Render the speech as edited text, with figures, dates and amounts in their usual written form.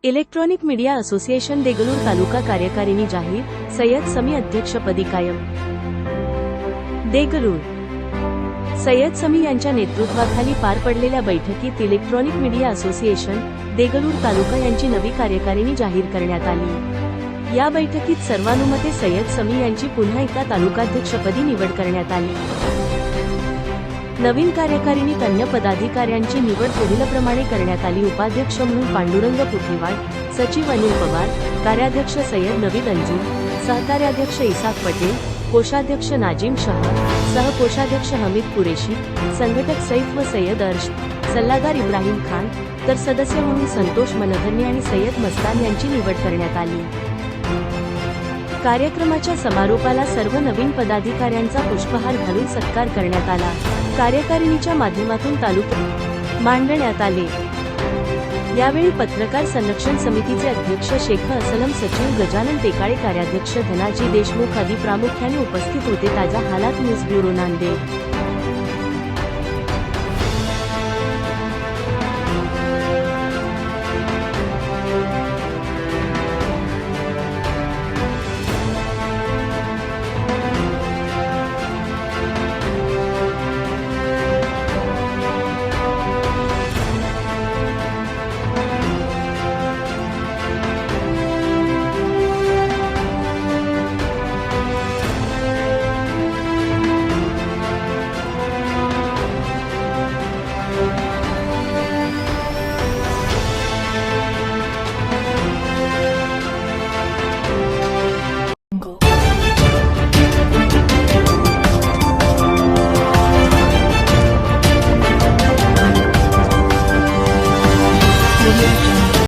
Electronic media association Deglur तालुका कार्यकारिणी जाहीर, सय्यद समी अध्यक्षपदी कायम. देगलूर सय्यद समी यांच्या नेतृत्वाखाली पार पडलेल्या बैठकीत इलेक्ट्रॉनिक मीडिया असोसिएशन देगलूर तालुका यांची नवी कार्यकारिणी जाहीर करण्यात आली. या बैठकीत सर्वानुमते सय्यद समी यांची पुन्हा एकदा तालुकाध्यक्षपदी निवड करण्यात आली. नवीन कार्यकारिणीत अन्य पदाधिकाऱ्यांची निवड पुढीलप्रमाणे करण्यात आली. उपाध्यक्ष म्हणून पांडुरंग पुथेवाड, सचिव अनिल पवार, कार्याध्यक्ष सय्यद नवीद अंजुम, सहकार्याध्यक्ष इसाक पटेल, कोषाध्यक्ष नाजिम शाह, सहकोषाध्यक्ष हमीद कुरेशी, संघटक सैफ व सय्यद अर्श, सल्लागार इब्राहिम खान, तर सदस्य म्हणून संतोष मनधर्नी आणि सय्यद मस्तान यांची निवड करण्यात आली. कार्यक्रमाच्या समारोपाला सर्व नवीन पदाधिकाऱ्यांचा पुष्पहार घालून सत्कार करण्यात आला. कार्यकारिणीच्या माध्यमातून तालुक्यात मांडण्यात आले. यावेळी पत्रकार संरक्षण समितीचे अध्यक्ष शेख असलम, सचिव गजानन टेकाळे, कार्याध्यक्ष धनाजी देशमुख आदी प्रामुख्याने उपस्थित होते. ताजा हालात न्यूज ब्युरो नांदेड.